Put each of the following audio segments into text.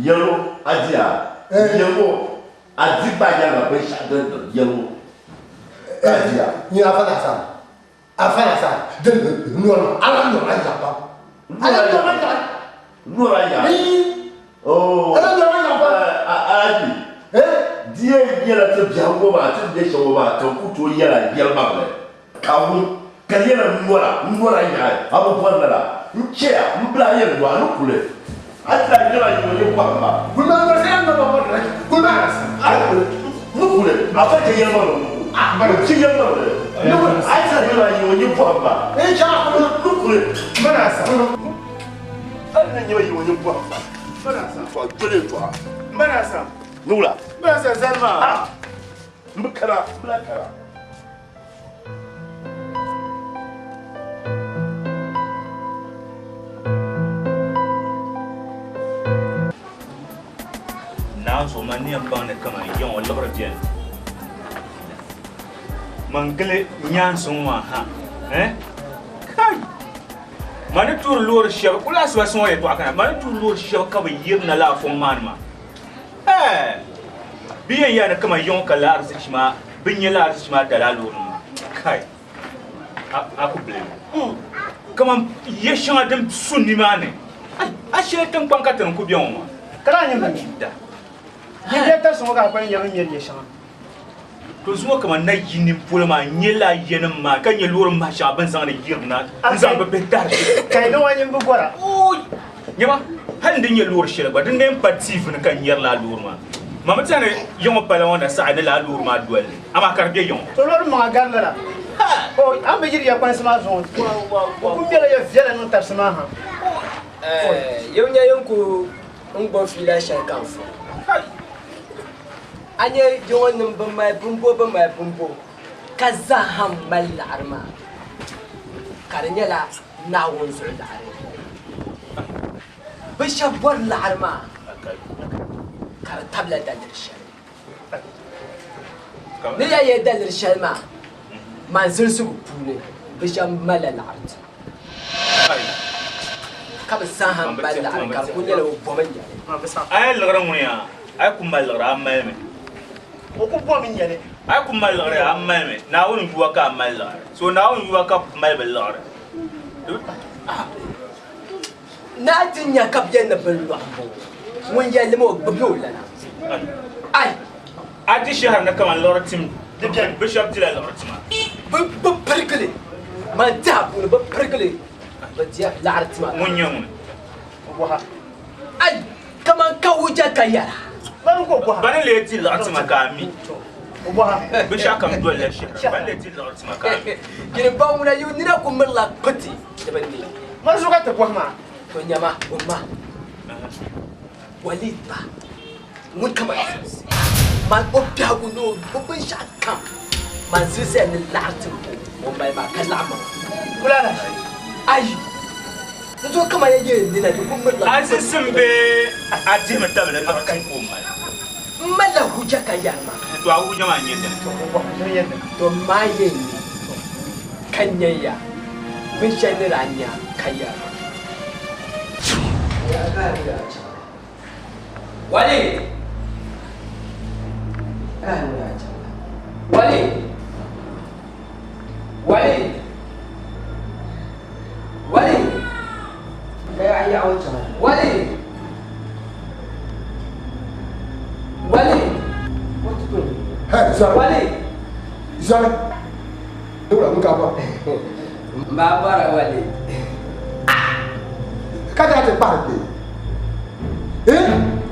yellow adia yellow adiba ya na be shade yellow adia ni afana sa de no ala no aja pa no ya oh ala no aja pa adi die yela to biango ba to de show ba to kuto yela yelma le kawu kaliela nwora ya abo bonna nchea mbla ye ndo anukule ata yela yo kwa ba kuna ndo sema baba kuna nukule afake yelma lo bana chi yelma lo no ata yela yo kwa ba cha kuna nukule bana sa ana nyewe yo kwa ba bana sa kwa tole twa bana sa nula bana sa zalma mbakara so mani ambang ne kama yon o lobra bien mangale nyan sonwa ha kai mani tur lor sheb kula swa son ye to akana mani tur lor sheb ka ba yirna la fon manma bien ya ne kama yon ka la arzikma binye la arzikma dalalur kai aku blem kama yeshan adam sunni mane a shetan bankatan ku bion ma kala nyamba Dia tak semua apa yang nyeri ya sama. To semua kama na yini pulma nyela yenem ma kan yelur ma sha ban sang ne yirna zan ba betar kai no wani bu gora oi nyama hal din yelur shira ba din nem patif ne kan yer la lur ma mama tane yong pala wona sa ne la lur ma duel ama karbe yong to lor ma gar la o am be yiri ya kwan sama zon ko mele ya viela no tar sama ha yow nya yonku ngbo fila sha kan fo anye jongon bamai bumbo kaza ham mal arma karnya la nawon sur dar bishabor la arma kar tabla dalirsh ne ya dalirsh ma manzil su pune bisham mal al art kab saham bal ar kar kunya lo bomanya ay lagran munya ay kumbal lagra amme o ko bo min yele ay kumbal lagra amme na won yuwa ka mal lagra so na won yuwa ka mal bal lagra na tinya kap yenna bal wahbo mun yele mo gbyo lana ay ati shahar na kaman lagra tim de bien bishop dila lagra tim bu perkele man tabu bu perkele ba dia lagra tim mun yamun ay kaman kawuja kayara ban ko ko ban le ti lagra tim ka mi bo ha bishop kam dole shahar ban le ti lagra tim ka mi kire ba mun ayu ni na kumalla pati tabani man so ka ta ko ma to nyama umma walid ba mun kama man obya guno bubun shakam man zise ni latin mo mai ba kalama kula da ai to kama yaje ni na dukun mun la asisin be ati mata da na kan ko mai mala huja kayama to awu jama nyen to maye ni kanyaya bin shani ranya kayama Wali Wali Wali Wali kayak ayah awak macam Wali Wali what tu hey Zara Wali Zara dulu muka apa Mbak Wali kada te parke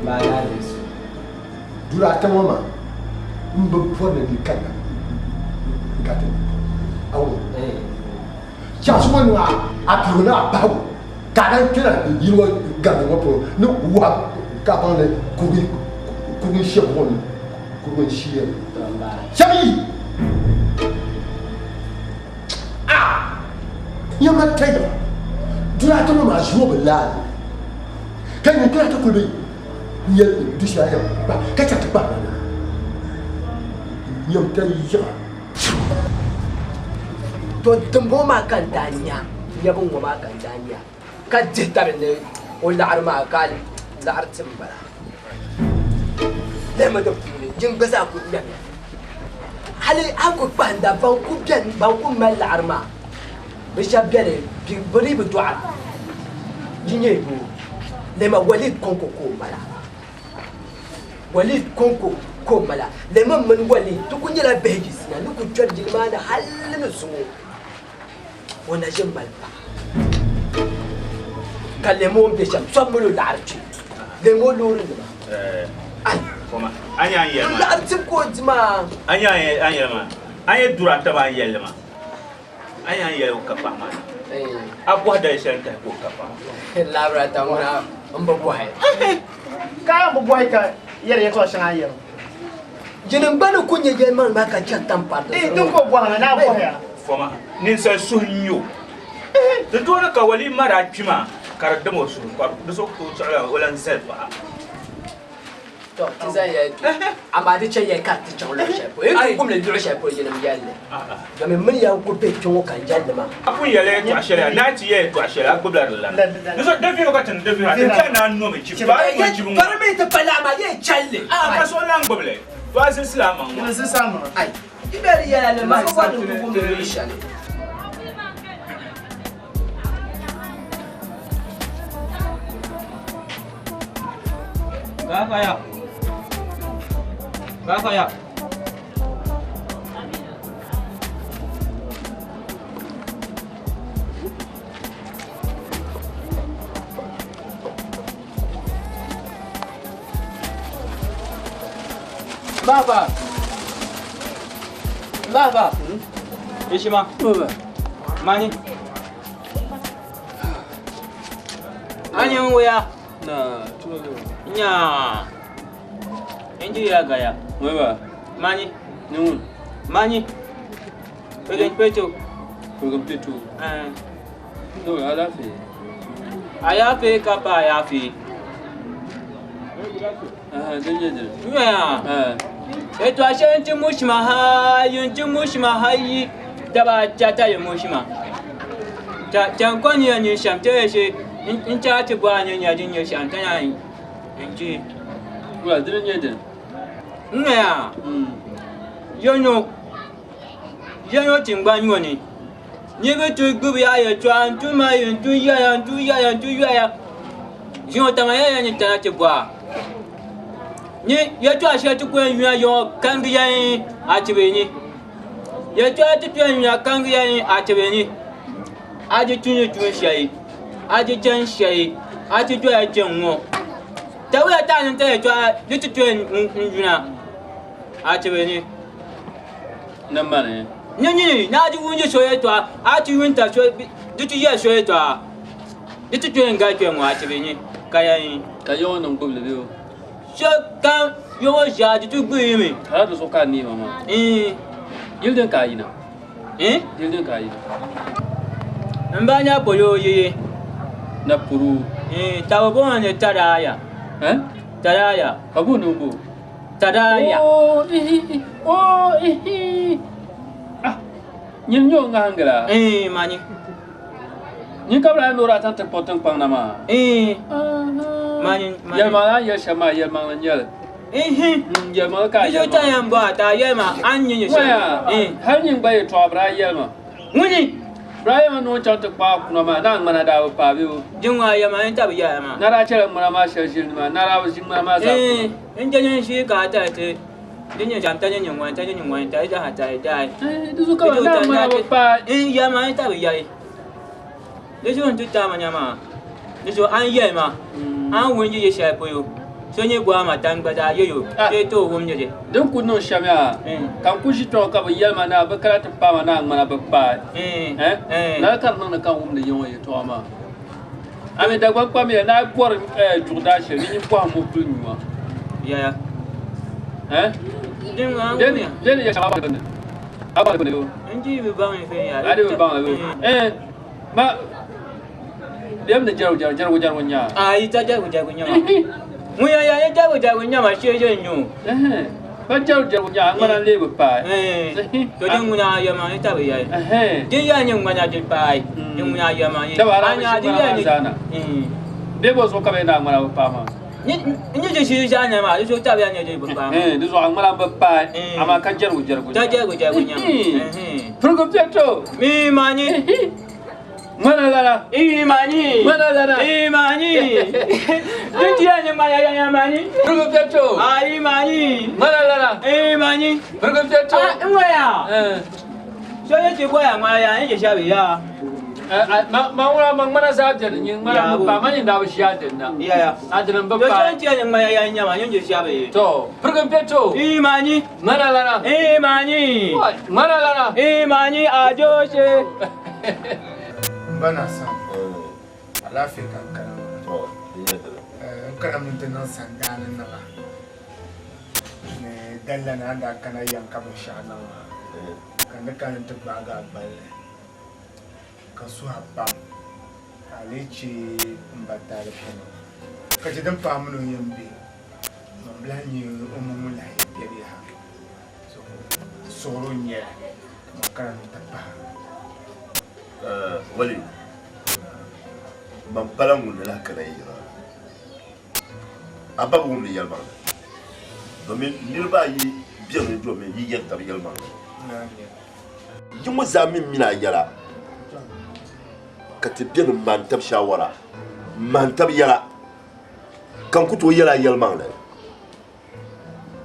Mbak Yesu dulu ata mama mbo fone di kana ngate awu cha suma nga atuna bawo kada kira yiro gado ngopo no wa ka bane kugi shebon kugi shiye shabi yama tayo dulu ata mama juo belal kan ni kira ta kulbe ni disha ya ba ka ta ba yam ta yi to dumbo ma kan danya yabun wa ma kan danya ka jita ne o la'ar ma kal la'ar timbara lema da puli jin gaza ku biya hali aku banda ban ku biya ban ku mal arma bisha biya bi bari bi du'a jinye bu lema walid konko ko mala walid konko ko mala lema man walid to kun yala beji sina ni ku jor jilma da halin su wana jin malba kalemo be sham somulu larci lemo lorin ba ai koma anya yelma la artib ko jima anya ma anya duranta ba yelma anya yel ka pa ma abwa da shanta ko ka pa labra ta ngona amba boy ka mo boy ka yere yeto shanga yero jinin bana kunya je man ba ka chattam pa dun ko boy na boy ya foma nin sa sunyo da dole ka wali mara pima kar da mo su ko da so ko tsara wala set ba to tiza ya amma da ce ya ka ta chawo shapo e ko le dole shapo je nam yalle ga men mun ya ko pe chawo kan jalle ma akun yele to ashara na ti ye to ashara gbobla la so da fi ko tan da fi ha ta na no me chi ba ko chi bu bar me ta pala ma ye challe ka so lan gboble to asin islam ni se sama ai iberi ya le ma ko wa dun ko me shale Gafaya. Baba. Ishima. Mani. Anyan wuya. Na tuwa Nya. Enji ya gaya. Wewe Mani. nun Mani. Pegen pecho. program tu no ala fi Ayafe kapa ayafe. denje Nya. Eto ashanti mushima ha yunti mushima hayi daba chata ya mushima. Chankoni ya ni shamte she in cha ti bwa nya nya din ya shanta ya enji. wala denje den Nya. Yono tingba nyoni. Nyebe tu gubi ya twan tu ma yun tu ya. Jino tama ya ni tana ti bwa. Ni ya tu ashe tu ko nya yo kangi ya a ti be ni. Ya tu ati tu nya kangi ya a ti be ni. Aji tu ni tu shayi. Aji jan shayi. Aji tu ya jan wo. Tawe ta ni ta ya tu tu njuna. A ti be ni. namane Nyinyi na ji wunje soye to a ti winta so ditu ye soye to ditu to nga twa mu a ti be ni kaya yin ka yo non ko le biyo so kan yo wo ja ditu gbe mi ha do so ka ni mama yilden ka yina yilden ka yina mbanya boyo ye na puru tawo bo ne taraya taraya abu no bu taraya nyin yo nga hangala mani nyin kabla no ra tan te potang pang na ma mani ya ma ya shama ya ma nyal ya ma ka yo ta yan ba ta ye ma an nyin yo har nyin ba ye to bra ya ma muni Brian no chan te pa kuna ma na mana da pa bi jingwa ya ma ta biya ma na ra chere mana ma shashin ma na ra wajin ma sa in janyen shi ka ta te dinya jam ta nyen wan ta da ha ta da du ka na ma pa ya ma ta biya le jo ntu ta ma nya ma le jo an ye ma an won ji ye sha po yo so nye gwa ma tan gba da yo te to wom nye de dan ku no shamya kan ku shi to ka ba yel ma na ba kala ta pa ma na mana ba pa na kan no na kan wum de yo ye to ma ame da gwa pa me na por jurda she ni po mo tu ni wa ya den ya shaba ba ne aba ba ne yo nji bi ba mi fe ya ade ba ba ma dem ne jaru nya ai ta jaru nya ma mu ya jaru nya ma she je nyu ba jaru nya ngana le ba pa to din mu na ya ma ta bi ya din ya nyu ngana je pa din mu na ya ma anya din ya ni be bo so ka be na ngana pa ma ni je shi ja nya ma jo ta biya nya je ba du zo angmala ba pa ama ka jargo ta je go nya progo peto mi mani mana lara mani mana lara mani dia nya ma ya mani progo peto ai mani mana lara mani progo peto ya so ye ti ko ya ma ya ye sha bi ya ma mana za ta ni ma ba ma ni da ba shi ya dinna ya adran ba yo so ti nya ma ya nya ma ye sha bi to progo peto mani mana lara mani mana lara mani ajo she bana san alafi kankana kana mun tunan sandanin na ba ne dalla na da kana yanka ba sha nan kan kan ta baga balle ka su habba alici mbata da fino ka ji dan famu no yambe mun blani umumu la yeri ha so soro nye makaranta ba wali ban palan mun la kana yi aba mun ni yalma domin nirba yi biyan ni domin yi yadda yalma yi mu zamin mina yara ka tibbin mantab shawara mantab yara kan kuto yara yalma ne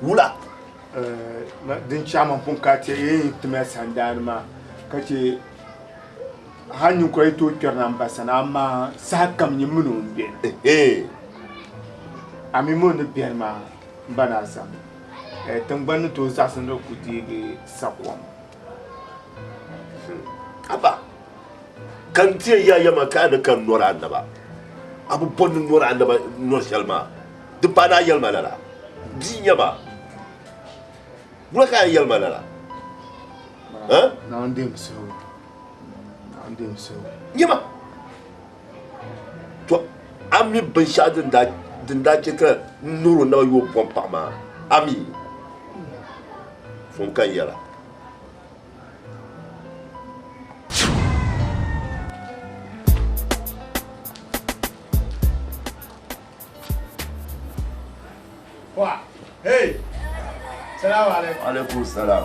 wula din chaman pun ka ce yin tume sandar ma kace hanyar kwaye to kyarnan basana amma sa kam yi mun biyan ami mo ne biyan ma bana sam tangban to sa sun da kuti ga sakwam aba kan tiya ya yama kana kan nora annaba abu bon nora annaba nor shalma duk bana yalma lala dinya ba bula ka yalma lala na ndim so yama to ami ban shadin da dinda kika nuru na yo pompa ma ami fon kan yala wa hey salamu alaikum alaikum salam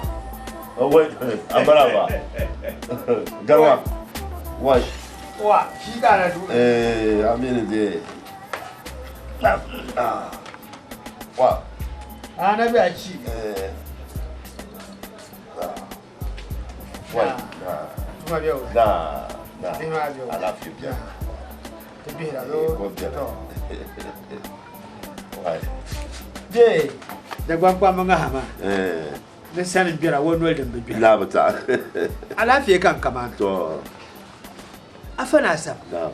wai abaraba garwa wai wa shi kana du amini de wa ana bi a ci wai kuma biyo da ina biyo alafi biya tabbira yo ko biya to wai je da gwangwa mun ga hama na sanin bira wani wal da biya la bata alafiya kan kama to afana sam da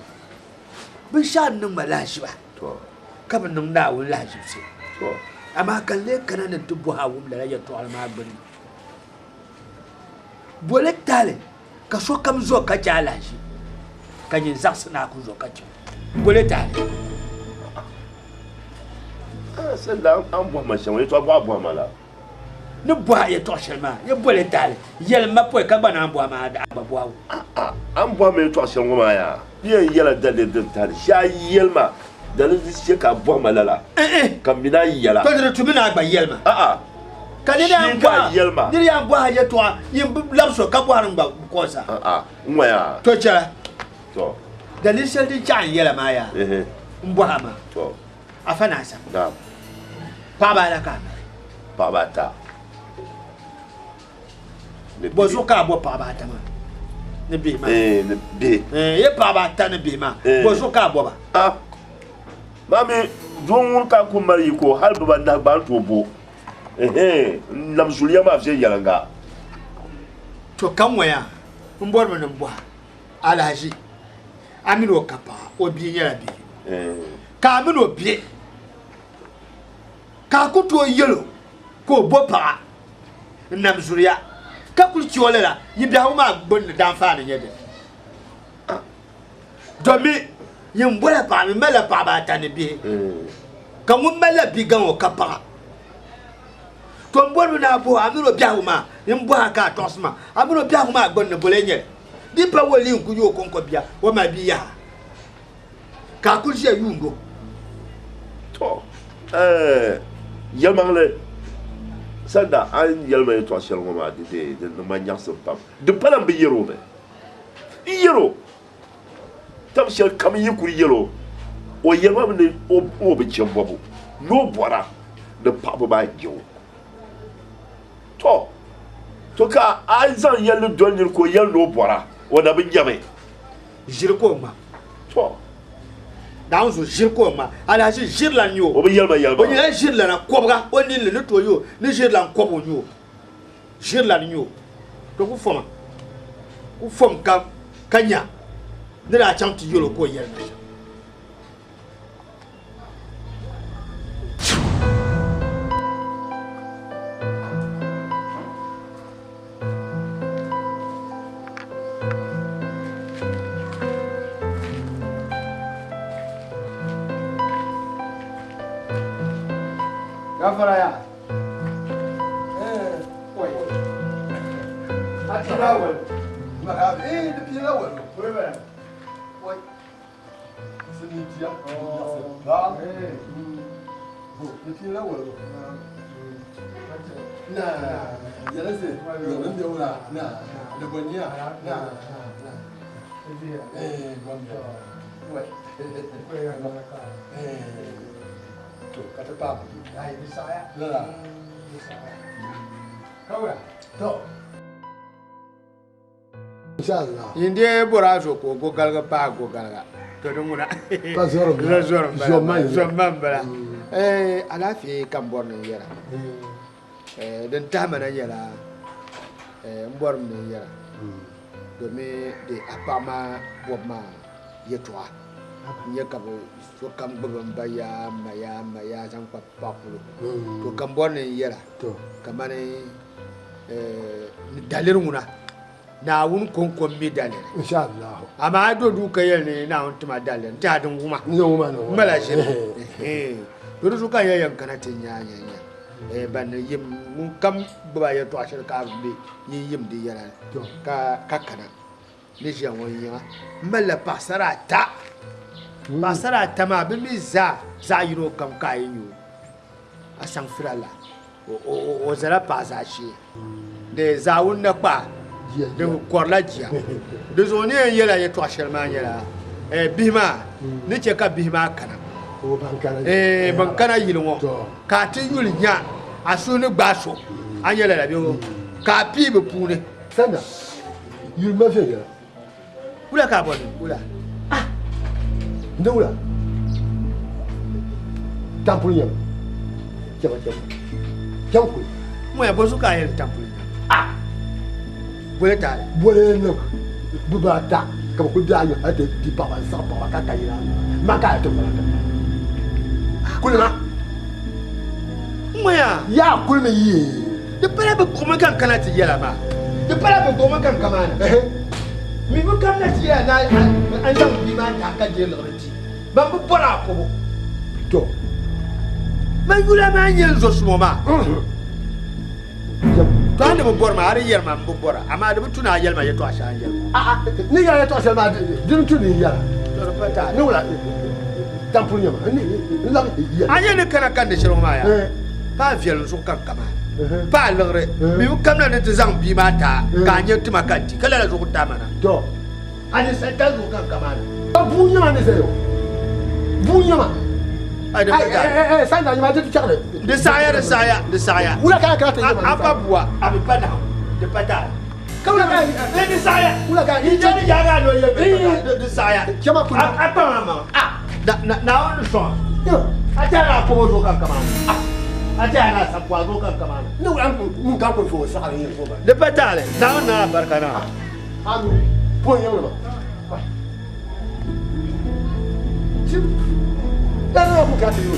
bin shan nan malashi ba to kabin nan da wani lashi sai to amma kalle kana da dubu hawum da rayar to almabiri bole tale ka so kam zo ka jala shi kan yin zaksu na ku zo ka ci bole tale sai da an bo ma shan wai to bo mala ni bo ya to shan ya bole tale yel ma po ka bana bo ma da ba bo an bo ma to shan goma ya yela da din tare sha yelma da shi ka bo malala kan mina yela to da tumina gba yelma kadi da yelma ni ya bo ya to yin labso ka bo harin gba ko sa nwaya to cha to dalil sel di chan yela ma ya mbo ha ma to afana sa da pa ba la ka pa ba ta bo zo ka bo pa ba ta ma ne bi ma ne bi ye pa ba ta ne bi ma bo zo ka bo ba mami don ka ku mari ko har ba na ba to bo nam zuliya ma fi yalanga to kan waya mbor mo nbo alaji amino kapa obi nyara bi ka amino bi ka ku to yelo ko bo pa nam zuliya ka ku chiole la yibi ha ma gbon dan fa ne yede domi yin bora pa mi mala pa ba ta ne bi ka mu mala bi gan o kapa to mbor na bo amiro bia huma mbo aka tosma amiro bia huma agbon ne bolenye di pa woli nku yo konko bia wo ma bi ya ka ku je yungo to Yelmangle Sanda, un yelma et toi, Shaloma, de manière sans pam. De Palam Yero. Yero. Tam shall come in yellow. Or Yelma or be Chambobo. No water. The papa by Joe. To. Toka, I saw yellow donor ko yellow water. What have been yummy? Jirkoma. To. Down so Jirkoma. And I see Jirlan you. Over Yelma Yelma. When you have Jirlan a cobra, only little you, the Jirlan cob on you. Jirlan you. To who from? Who from Kanya? Then I chant to you, go yellow. Gafara ya. Oi. Atira wal. Ma depuis là wal. Oui voilà. Oi. C'est ni dia. Là. Bon, depuis là wal. Na, ya laisse. Yo ndio wala. Na, de bonia. Na. Bon. Ouais. Tu kata pa. Ai di saya. Lah. Di saya. Kau ya? To. Inshallah. Inde borazo ko go galga pa go galga. To dunguna. Pas zoro. Zomman bala. Ala fi kan borno yara. Dan tamana yara. Mbor mi yara. Domin de apama bobma yetwa. Nya kabo so kam babban baya maya zan kwapapulu to kan bonne yara To. kamane dalir muna na wun konkon mi dalir Inshallah. amma do du kayel ne na wun tuma dalir ta dun kuma No man. mala shi to su kan yayan kana tin nya ban yim mun kam baba ya to ashir ka bi yim di yara To. ka kana ni shi won yima mala pasara ta Pasara tama bimi za yiro kam kayin yo asan frala o zara pasa shi de za wunna pa de korla jia de zoni yela ye to shelma yela bima ni che ka bima kana O bankana. bankana yilwo ka ti yul nya asu ni gbaso anyela la bi o ka pi be pune Sanda. Yul ma fe ga. ula ka bon ula Ndula. Tampunya. Coba. Jangku. mo ya bosu ka yel tampul boleh tak Boleh nak berbata. Kamu kudanya ada di bawah bawah kata ira. Maka itu berada. Kulma. mo ya Ya kulma yi. de pere be kuma kan kana ti yela ma de pere be kuma kan kamana mi bu kam na ti ya na an jam bi ma ta ka je lorti ba bu bora ko bo To. ma yula ma nyen zo sumo ma to ande mo bor ma ari yer ma bu bora ama de bu tuna yel ma yeto asha yel Ni ya to asal ma din tu ni ya. to pata Ni wala. Tampunya ma. Ni la ya. anye ne kana kan de shiro ma ya pa viel so kan kama pa lore mi bu kam na de zang bi ma ta ka nye tuma kan ti kala la zo ta mana To. anye sa ta zo kan kama Bunya ma ni sayo. Bunya ma. ai de pata Sanda ni ma tu chakle. de saya Ula ka ta ni ma. apa buat abi pada de pata Kau nak de saya ula ka ini jadi jaga lo ya de saya Cuma pun. apa mama na on so acha na ko zo kan kama acha na sa kwa zo kan kama Ni wala mun ka ko fo sa ni fo ba. de pata le na on na barkana Amu. Pon yang ma. Sim. Dah aku kata you.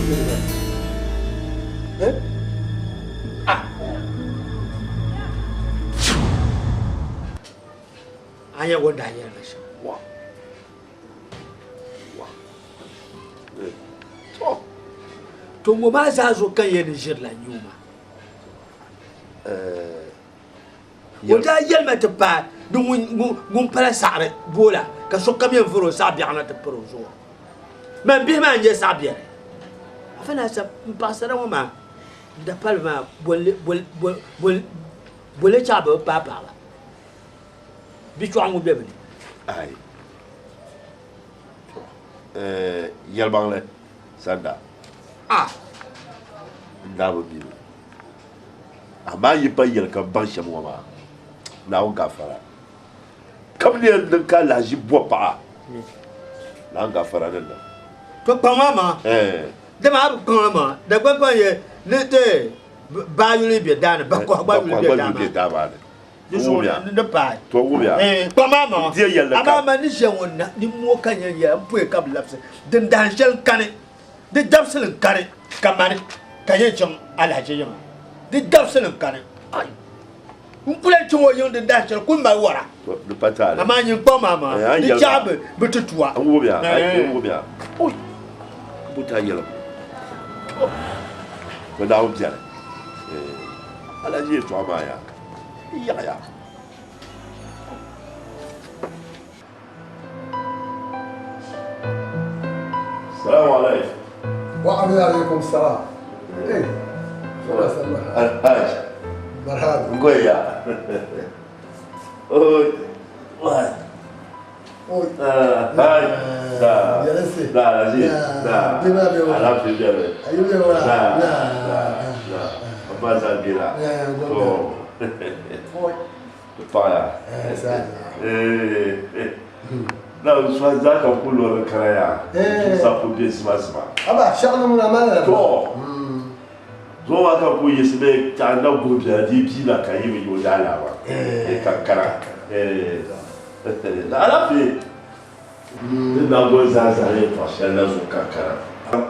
anya wanda anya na shi Wow. to mo ma za zo kan yin jirla nyuma wanda yelma te pa du ngun pala sare bola ka so kam yen furo sa biana te pro zo men bi ma nje sa biere afana sa pasara mo ma da palma bole chaba papa bi to amu bebe ay yalbang le sanda ndabo bi ama yipa yel ka ban shamo ma na on gafara kam ne de ka la ji bo pa na gafara den to pa mama de ma ko ma da gba ye ne te ba yuli bi dan ba ko ba yuli bi dan ba Yesu ne pa to wo ya pa mama die yel ka ama ni je wonna ni mo kan ye ya mpu e kam lapse de danjel kane de dabsel kane kamane kaye chom ala je yama de dabsel kane ay mpule chuo yon de danjel ku ma wara de patale ama nyi pa mama ni chabe betutua wo ya wo ya oy buta yel ko dawo bien ala je to ma ya ya السلام عليكم وعليكم السلام ايه ولا سلام الحاج مرحبا نقول يا اوي واحد اوي هاي يا نسي لا لا زين لا بما بيقول على في الجبل ايوه يا ولد لا لا لا ما زال بلا اوي طايا لا مش ذاك كله الكرايا صافو بيسمع اسمع ابا شغله من امانه zo wa ka ko yesbe ta na groupe ya di bi la kai mi yo dala ba kankara ala fi na go za za le prochaine na zo kankara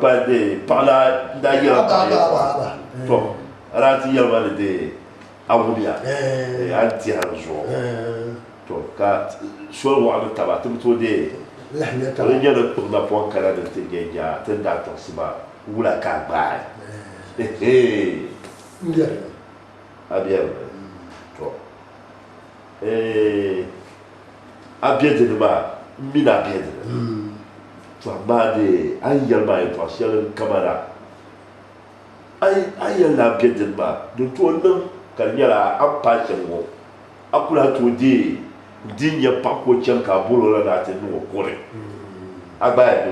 pas de par la d'ailleurs to ara ti ya ba de awudia anti harjo to ka so wa no tabata to de لحمه to ne da to na po kala de te geja te da to siba wula ka ba ندير abia to abia de ba mina abia de to ba de ayal ba to asial kamera ay la abia de ba de to no kanyala apa chengo akula to de dinya pako chen ka bolo la na te no kore agba do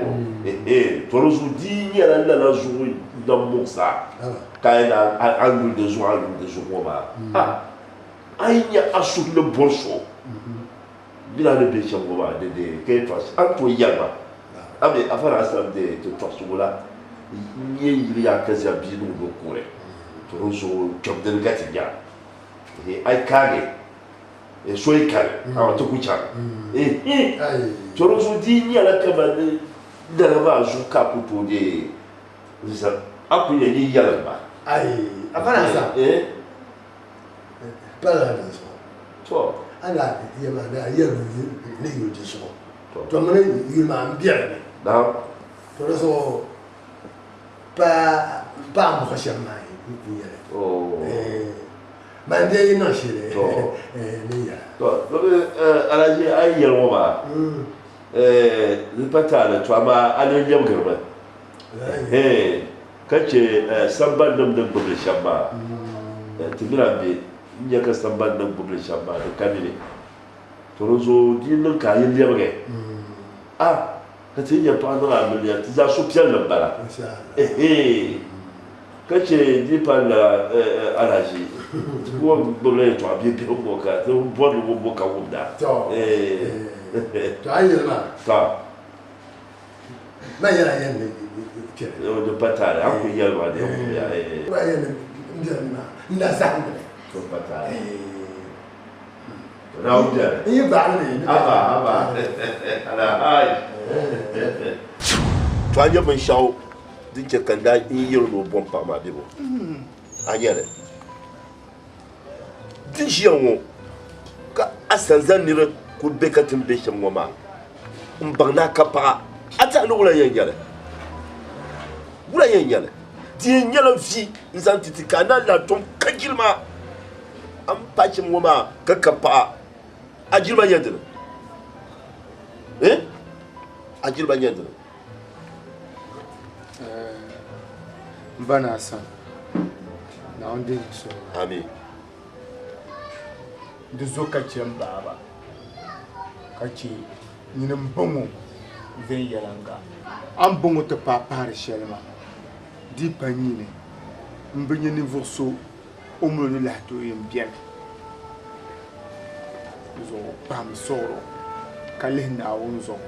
to rozu dinya la zu da musa kaina angu de zo ma anya asu le bonso bila le beche ngoma de ke to anto yama abe afara asam de to sola ni ya kaza binu do kore to rozo jobden gatinya ai kage so ikale awa to kucha to rozo di ni ala kama de la ba zo kaputo de za akunya ni yala ba اي افانا سا بلا نسو to انا يا ما لا يا ني يجي سو تو من يما بيان da تو رسو با مخشم ماي oh ما ندي نشيله to نيا ala je ay yelmo ba le patale to ama ale yam garba kace samban nan dan bubul shabba tibira be nya ka samban nan bubul shabba da kanile to rozo dinin ka yin yamge ka tin ya to andra miliya ti za su pian nan bala kace di pala alaji ko bole to abi bi ko ka to bodu bo ka wunda to ayi ma ta ما يلا يلا كده de patale aku yelma de ya ما يلا نديرنا نزعم to patale raudja يبعني aba ala ai to anya ban shawo dinke kanda in yelo bon pa ma bibo anyere din shiyanwo ka asanzan nire ku bekatin be shanwo ma mbagna kapa ata no wala yengale wala yengale di nyala fi nzantiti kana la tom kagilma am pachim woma kakapa ajilma yendere ajilma yendere Mbana san. Na onde so. Amin. Da zo ka ce baba. Ka ce ni nan bango zai yalanga. An bango ta papa da shelma. Di pani ne. Mbinye ni vorso omlo ni lato yin bien. Zo pam soro. Ka lehna wonzo.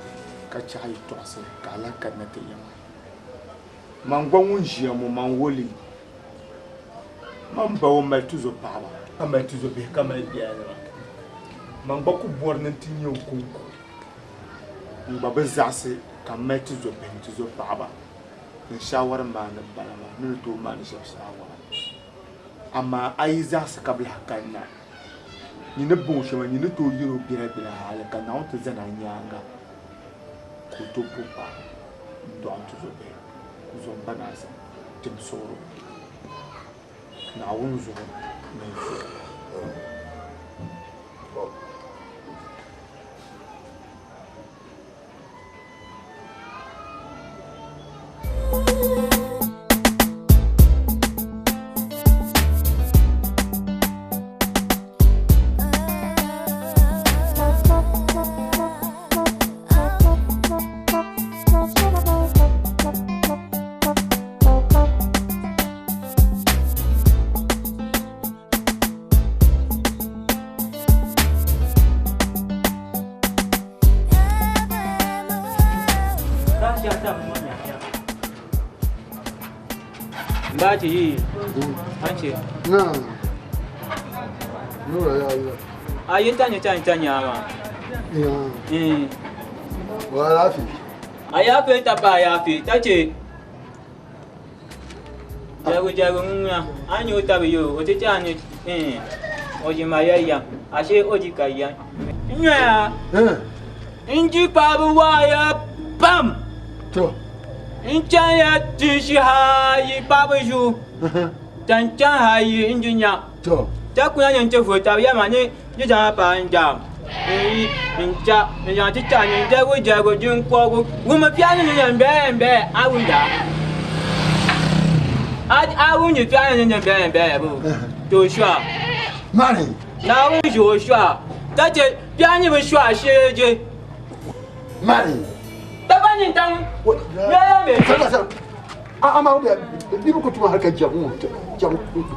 Ka chai toase ka la ka na te yama. Man gwa won jia mo man woli. Man ba wo mal tuzo papa. Ka mal tuzo be ka mal biya. Man gwa ku bor nan tin yo kunku. Ngba be zase ka mal tuzo be tuzo papa. Ni shawara ma na balama ni to ma ni shawara. Amma ai zase kabla hakanna. Ni ne bon shema ni ne to yiro biya biya hala kana on te zana nyanga. Ko to popa. Ndo an tuzo be. Zomba nasa tim soro na wunzo menzo ba ci yi an ce na nura ya yi a yi tanya ma wa lafi a ya fi ta ba ya fi ta ce jagu nuna an yi wuta biyu wata ta ne oji ma yayya ashe oji kayyan nya in ji faruwa ya bam to in can ya tishi hayi babu shu can hayi injinya to ta kuna yin ce fota ya ma ne ji jama ba in jam in ja ti ta ni jago jin ko gu ma piano ni yan be awu da awu ni piano ni yan be bu to shwa mari na wu jo shwa ta ce piano bu shwa sheje mari Tabanin tan ya me sasa ama ude bibu kutuma harka jamu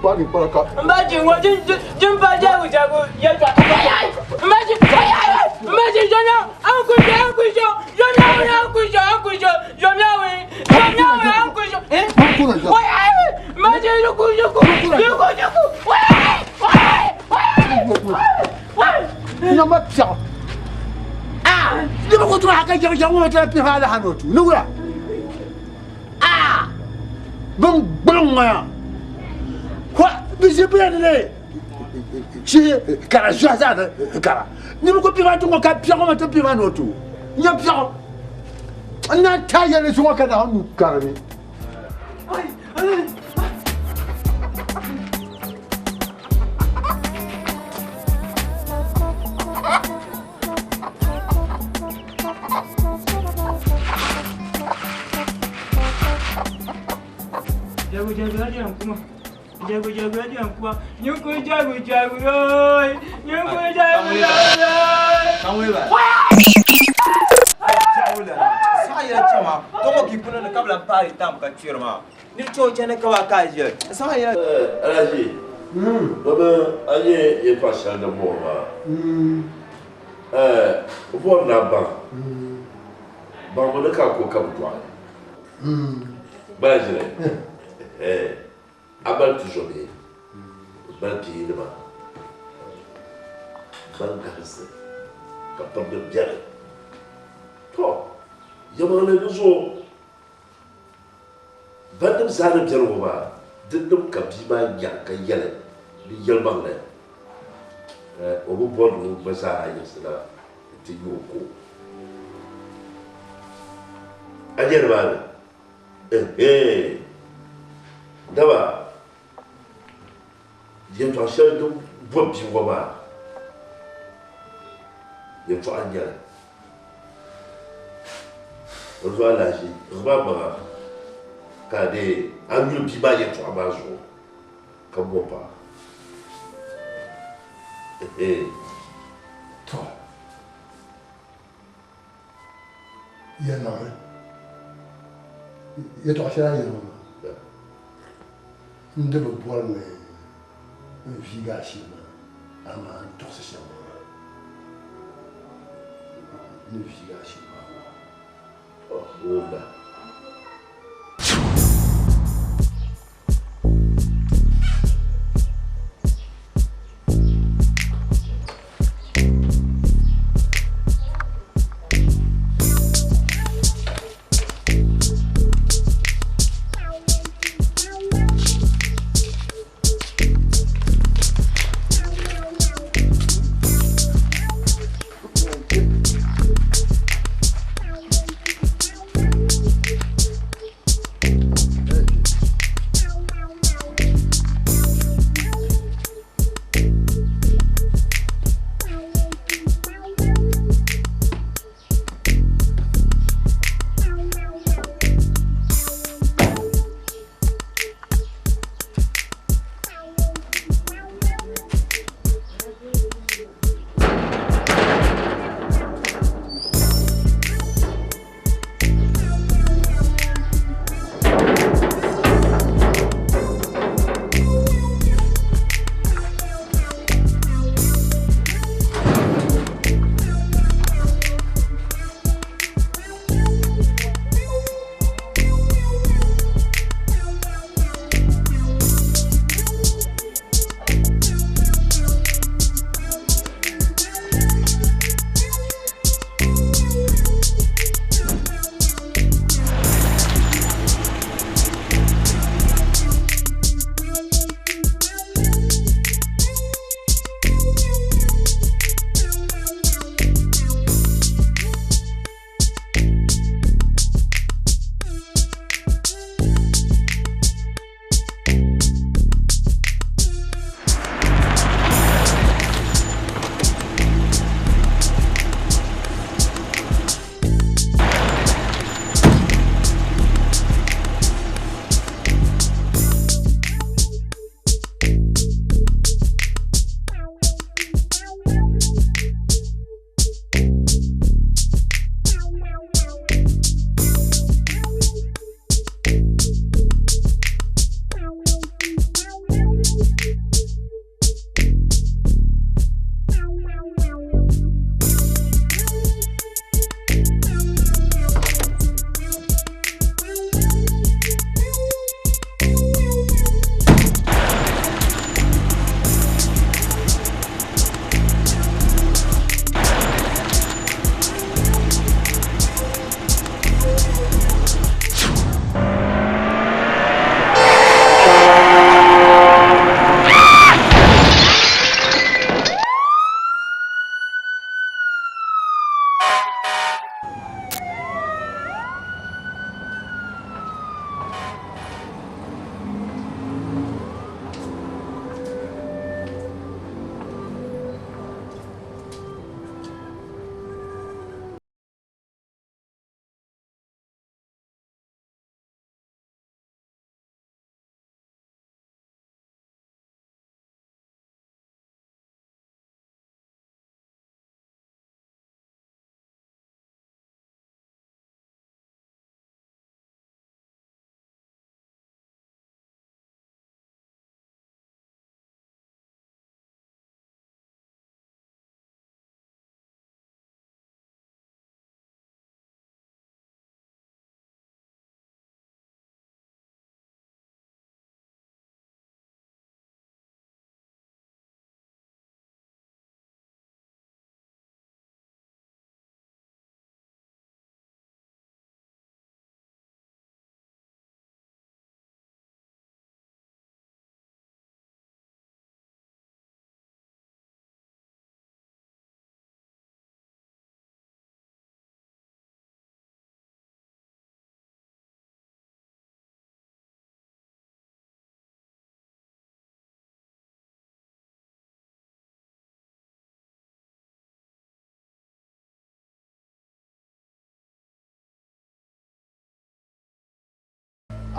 bani baraka Imagine what jin ba jago ya twa Imagine jona uncle Lima kutuma haka jamu mata pi hala hanotu nugura bang maya kwa bisipia ne shi kara jaza da kara lima ko pi ma tungo ka pi mata pi hanotu nya pi na taya ne sunga kada hanu kara ni Jago aja kuma. Nyuku jago oi. Nyuku jago. Kamu ba. Saya cuma, toko kipuna na kabla pari tam ka chirma. Ni chocha na kawa kaje. Saya Alaji. Baba aye ye pasha da boba. Vo na ba. Ba mo na ka ko kabwa. Ba jere. Abal toujours bien. Ban pied de ma. Ban garce. Capable de bien. Toi, yamana nuzo. Ban dem zare bien o ba. Dindum kabima yanka yele. Ni yelbang le. Obu bon o basa ayesla. Ti yoko. Ajer ba. D'abord, il y a un chien de bois bien roba. Il y a un chien. On voit l'âge. On va voir. Quand des an yi bi ba ye to amazo ka bo pa to ya na ya to ashara ya no nde bo bol me viga shima ama to se shama ne viga shima Oda.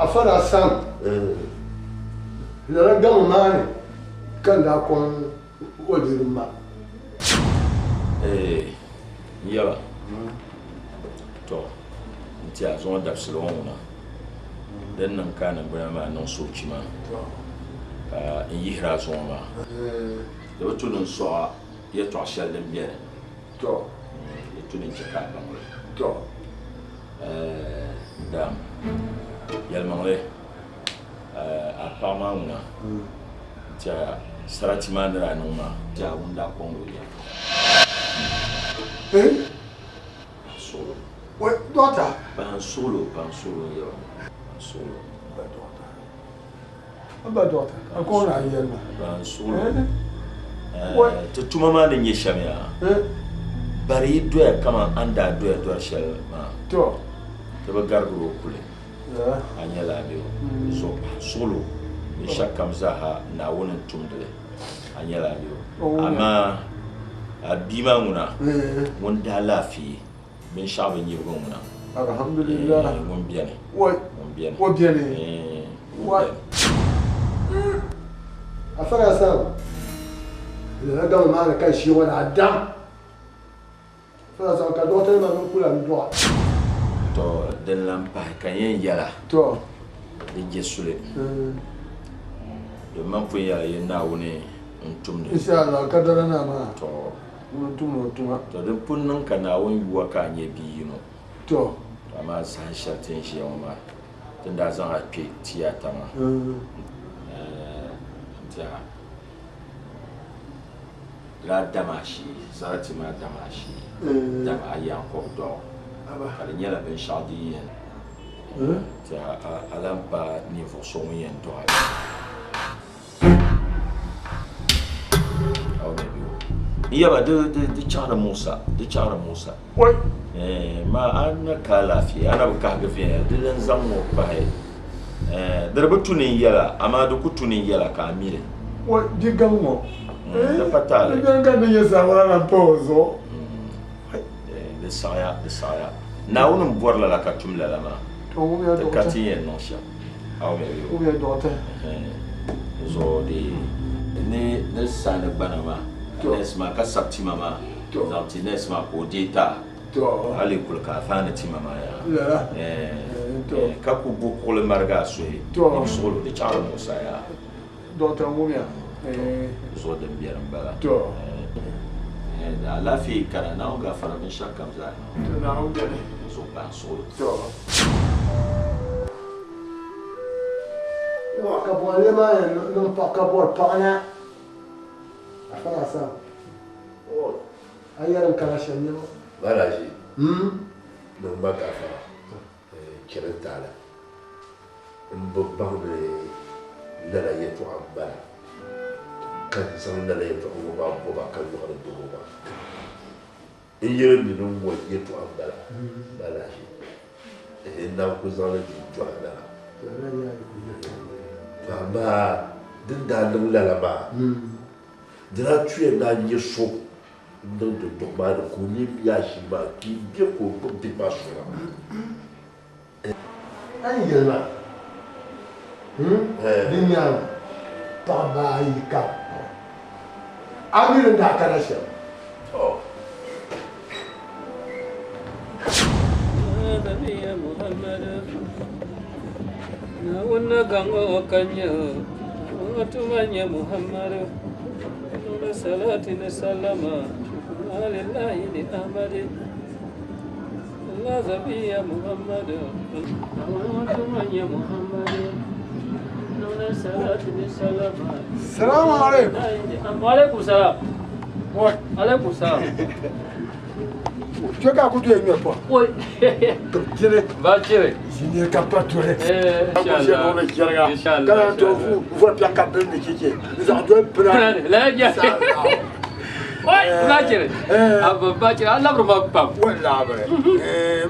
afara sam la gama mani kan da kon wajirin ma yala to nti a zon da silo wona den nan kana bra ma non so chima in yihra zon ma da wato nan so ya to shal den biya to ya to nin chaka ba to dam yal mangre a pama una ja sarati mandra numa ja unda kongo ya solo Wait, daughter. Ban solo yo. Solo. Aba daughter. Ako na yelma. Ban solo. To tuma ma ne shamia. Bari do ya kama anda do ya do shel ma. To. To ba gargo kule. Anyala biyo. So solo. Ni shakam zaha na wonin tumdele. Anyala biyo. Ama abima nguna. Wanda lafi. Ben shaben yirgo muna. Alhamdulillah. Mon bien. Ouais. Mon bien. Ouais bien. Ouais. Afara sa. Le gars ma ka shi wala adam. Afara sa ka do tele ma no kula ndo. To den lampa kanyen yala. To. De jesule. De man fu yala yena woni ntumde. Inshallah kadara na ma. To Tuma. To de punnan kana won yuwa ka nye bi no. To. Ama san shatin shi ma. Tunda zan a pe tiyata ma. La damashi, zarati ma damashi. Dama yan ko do. Kala nyala ben shadi yen. Ta alampa ni fo so yen do. Aw be bi. Iya de chara Musa, Wai. Ma an ka lafiya ana ka ga fiya dilan zango ba hai. Darba tunin yala amma da ku tunin yala ka amire. Wai digan mo. Da fatale. Digan ga ne yasa wala na pozo. De saya. Na wonum borla la ka tumla la ma. To mu ya Da do. kati yen non sha. Aw me bi. Mu ya do ta. So de ne sana bana ma. Nesma ka sabti mama. Zanti nesma ko deta. To. Ali kul ka fana ti mama ya. La. Ka ku bu ko le marga so e. So de chara Musa ya. Do ta mu ya. So de biyaran bala. To. Da lafi kana na ga fara min shakam za. To na hu gele. So ban so. To. Wa ka bo le ma no pa ka bo pa na. Afara sa. Oh. Ayaran kana shanyo. Balaji. Non ba ka fa. Kiran tala. Mbo bambe la yeto ambala. Kan san la yeto ba kan yo do ba. Iye mi no mo yeto ambala. Balaji. Na ku zana di jwana. Baba din da la ba. Dira tuye na yeso. Non de tomar ko ni biashi ba ki bi ko de ba so. Ani yelma. Dinya baba yika. Amir da kana sha. Oh. Nabi Muhammad na wonna gango kanyo watumanya Muhammad na salati na salama lillahi li ahmad Allah zabiya Muhammad watumanya Muhammad na salati na salama. Assalamu alaikum. Wa alaikum salam. Wa alaikum salam. Tu as écouté une fois. Oui. Va tirer. Je n'ai qu'à pas tuer. Inch'Allah. Quand vous voyez bien qu'à peine de chier, nous en devons prendre. Là, bien. Oui, va tirer. Va tirer. Allah me pas. Ouais, là,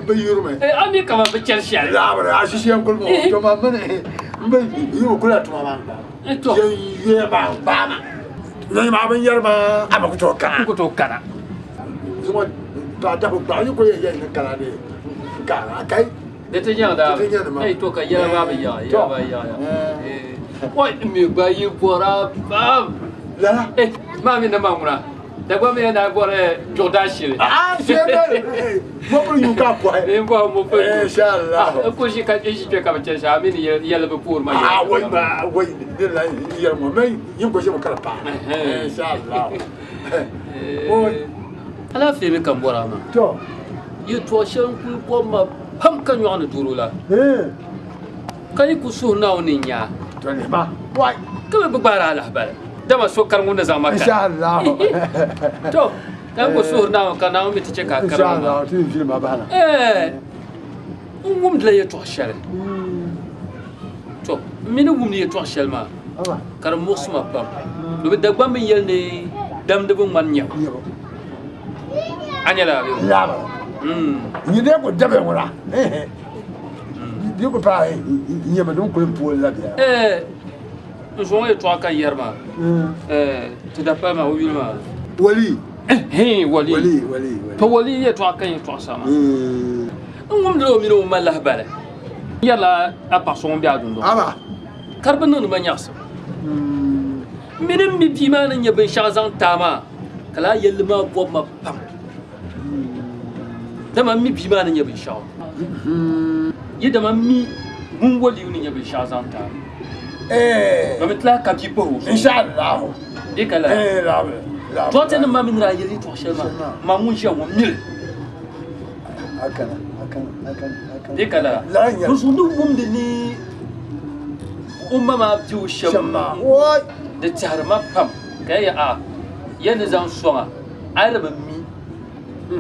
mais yurme. Ami comment va tirer. Là, associé un colmo. Tu m'as mené. Mais yurme tu m'as mené. Et toi? Je bama. Ne m'a ben yerma. Amakutoka. Kutoka. Ba da ba ni ko ye ne kala ne kala kai Dete nyang da. Ei to ka ya ba ya. Wai mi ba yi bora bam. La. Mami na mamuna. Da gwa mi na bora Jordan shiri. C'est moi pour you ka quoi. Mo pe. Inshallah. Ko shi ka shi ke ka bace sha mi ni ya le pour ma. Oui bah oui, là il y a moi mais il me je me cala pas. Inshallah. Ala fe mi kan bora ma. To. Yi to shan ku ko ma pam kan yo na duru la. Kai ku su na oni nya. To ne ba. Wai. Ka be bara la bala. Dama so kar ngunda za maka. Inshallah. To, ka ku su na ka na mi tice ka kar. Inshallah, tu film ma bala. Ngum la ye to shal. To, mi ni ngum ni ye to shal ma. Kar musma pam. Do be dagba mi yel ne dam de bu man nyaw. Anyala bi. La ba. Ni de ko dabe wala. Di ko pa ni ma don ko pour la bien. Nous avons trois cas hier, tu n'as pas ma ouïma. Wali. Wali. Pas Wali, il y a trois cas, il y a trois sama. On me l'a mis au mal à balle. Il y a là, à part son bien. Ah bah. Carbone de manias. Mesdames, mes pimans, il y a bien chazan tama. Kala, il y a le mot pour ma pam. Dama mi pimans, il y a bien chaz. Il y a dama mi, mon wali, il y a bien chazan tama. Mamitla kapipo. Inshallah. Dekala. La. Toi tu ne m'as pas dit toi seulement. Maman j'ai mon mille. Akana. Dekala. La ya. Nous nous de ni. Mama du shama. Ouais. De tarma pam. Kaya a. Yana zan songa. Ai da mi.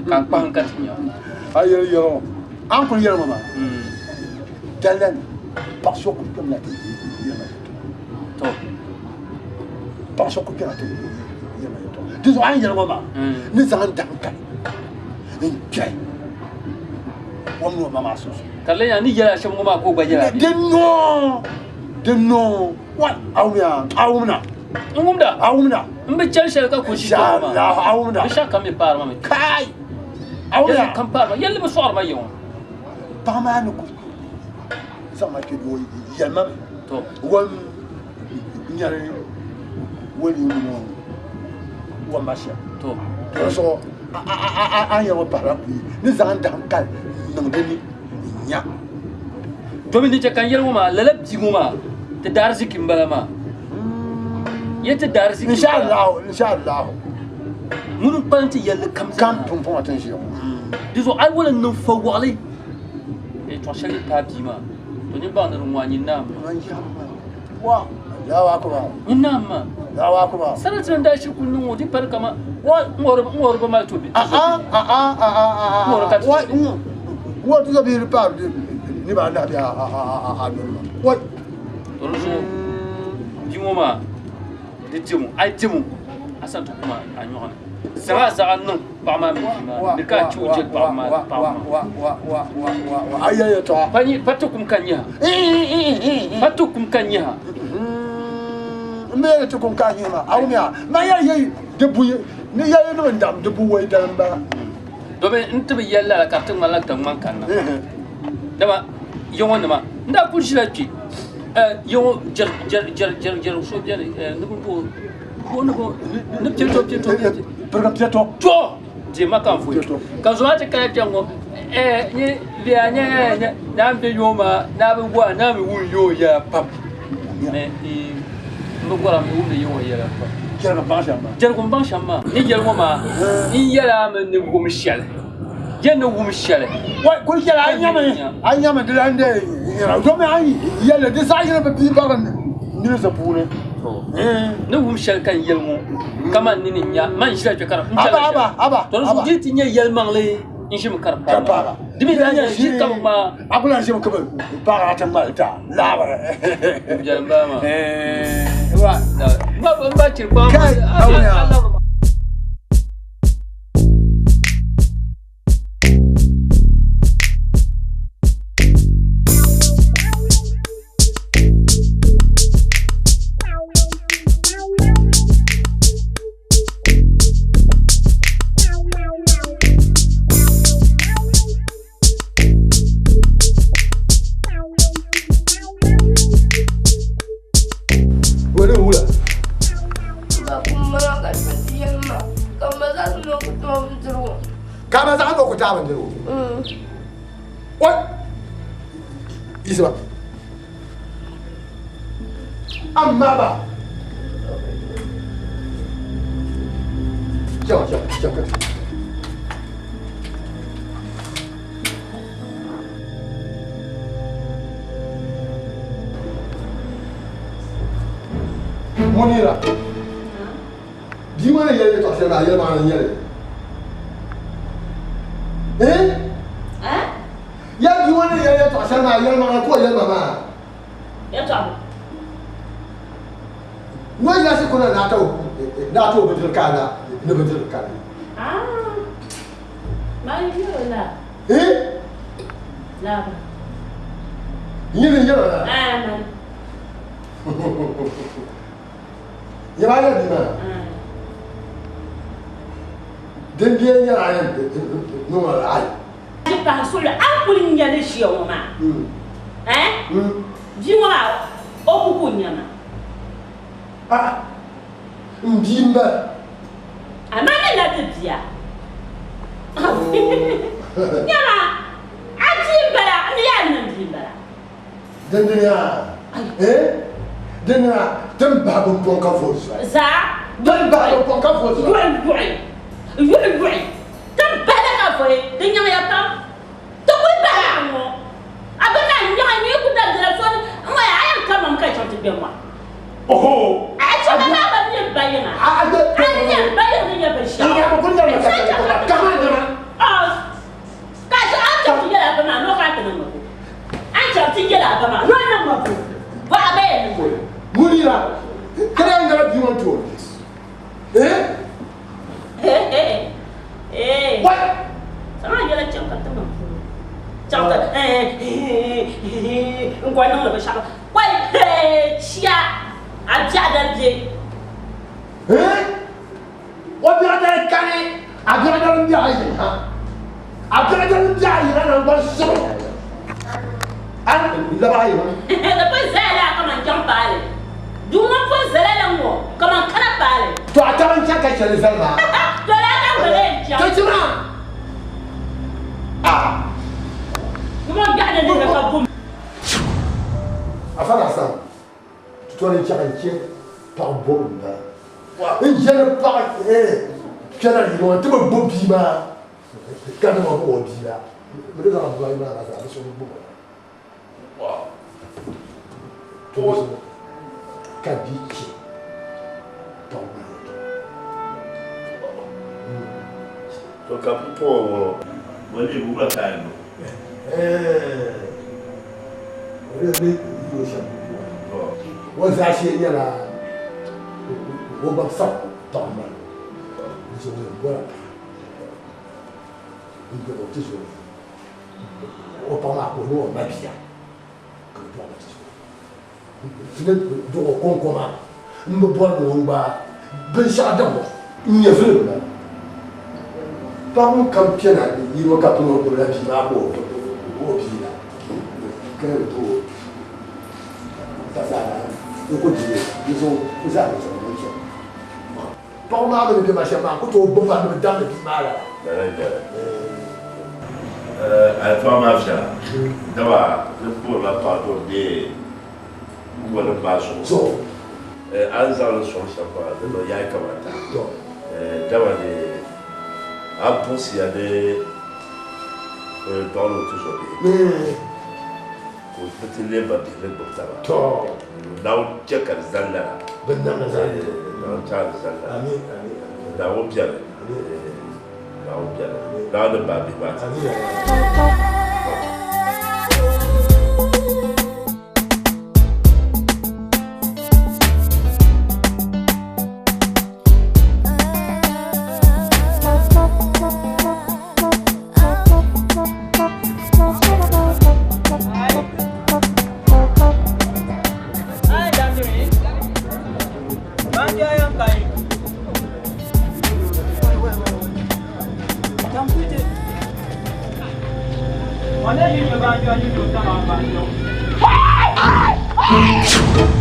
Kan pan katinya. Ayo yo. Uncle yo mama. Talent. Parce que comme la parce que tu as tout. Tu dois aller là-bas. Nous allons danser. Tiens. On nous maman sauce. Kala ya ni jara shan goma ko bajira. De non. What? Aumna. Ngumda. Mbe chelsea ka ko shi ko ma. Aumna. Bisha kam me par ma me. Kai. Aumna kam par ma. Yalla me soor ma yon. Pas mal ko. Sama ke do yalma. To. Won nyare woni mo wa masha to so a ya wa para ni zan dan kal no deni nya domin ni kan yelmo ma lalab jinguma te darzi kimbalama yete darzi inshallah mun panti yalla kam pon attention diso ai wala no fa wali e to shali pa bima to ni ba na rumwani nam wa ya wa ko inama ya wa ko sanatan da shi kunnun wodi par kama wa ngor ba mal tobi wa tu bi pa ni ba na ya wa to so jingoma de timu ai timu asan to kuma anyona zaga nan ba ma mi ni ka chuje ba ma wa ayaya to pani patukum kanya me to kon kanya ma awmiya ma ya yi de buye ni ya yi no ndam de buwe dan ba do be ntibi yalla ka tan malak tan man kanna dama yawon ma nda kurshi la ki yo jar so bien nubu ko ne pieto to je makan fu kan zo ta kaya jango ni biya nya na be yoma na be gwa na me wun yo ya pap me no gwa me wun yo ya pap jar ko ban shamba ni jar ko ma in yara me ne gum shal je no gum shal wa ko jara anyama de ande do me ai yalla de sa yira be bi baran ni sa pune ne wum shal kan yelmo kama nini nya man shila ke kara aba to so jiti nya yelman le in shi mu karpa dimi da nya shi kam ma akula shi mu kaba para ta malta la ba jamba ma ba cirba Allah ba za ko ta ban dero what isma amma ba Chào. Monira. Dis-moi, il y a des torchons là, il y a des torchons là. Hein? Il y a des torchons là, il y a des torchons là. Il y a des Moi, il y a ce qu'on a NATO betul kana, ne betul kana. Mai yo la. La. Ini yo la. Mai. Ya mana di mana? Dan dia nya ayam, nomor ayam. Jika hasil aku ni jadi siapa mah? Jiwa, aku punya mah. Mbimba. Amana na tibia. Nyama. Ajimbara, ni ya njimbara. Dendenya. Dendenya, temba bon ka force. Za, temba bon ka force. Yui. Temba ka foi, denya ya tam. To ku ba mo. Abana nyama ni ku da telefone, mo ya ayam kama mka chonti be mo. Oh, acha na ba ni bayina. Anya bayina ni ya besha. Ni ya ko kunya na kama jama. Kaso acha ti ya ba na no ka tena mo. Acha ti ya ba na no na mo. Ba ba ni mo. Munira. Kaya ngara bi won to. What? Sama ya la changka tena. Changka ngwa na lo besha. Wai chia. Ajada je. What ada kali? Ada dia aja. Ada dia aja na ba so. La bayi. Depois zela kama njampale. Duma po zela na mo kama kana pale. To ataban chaka chele zela. To la ka bele nja. Tejuma. Duma gade ni ka bum. Afala sa. Toi les Tchadiens par bon là. Et je ne parle pas. Tu as dit non, tu me bobima. Quand on va au bia. Mais les gens vont là ça, ils sont beaux. Wow. Toi Kadiki. Ton to kapupo wale buba tano. Really you should. Wọ́n ti aṣe yẹn la wọ́n bá fà tọ̀ ọ̀ma ìṣòro ìgbọ́ra ìgbọ́ra tí ìṣòro wọ́n pa máa kó ní wọ́n bá bìyà kò ní wọ́n ti ṣòro ìṣòro dọ̀wọ́ kọ́ńkọ́ ma ń bẹ bọ́ ní wọ́n gba bẹ́ẹ̀ ṣe àdàbọ̀ ń yẹ fúlẹ̀ lọ́la báwọn kan pẹ́ náà yìí wọ́n ká tó wọn kó lẹ́bi máa bọ̀ wọ́n bí la kẹ́rẹ́ tó tàtàrà. Ils ont pas mal de machin, quand on bombe dans le mal. Alpha Mafia, d'abord, le pour la part de ou le bâche. Anzal son chapeau, de Yakamata. D'abord, à penser à des dans le toujours. Petit lait battu le botava. Now check at Zanda. Bandana Zanda. Now Charles Zanda. Amin. Now Piano. Now Piano. Now the baby bat. Why are you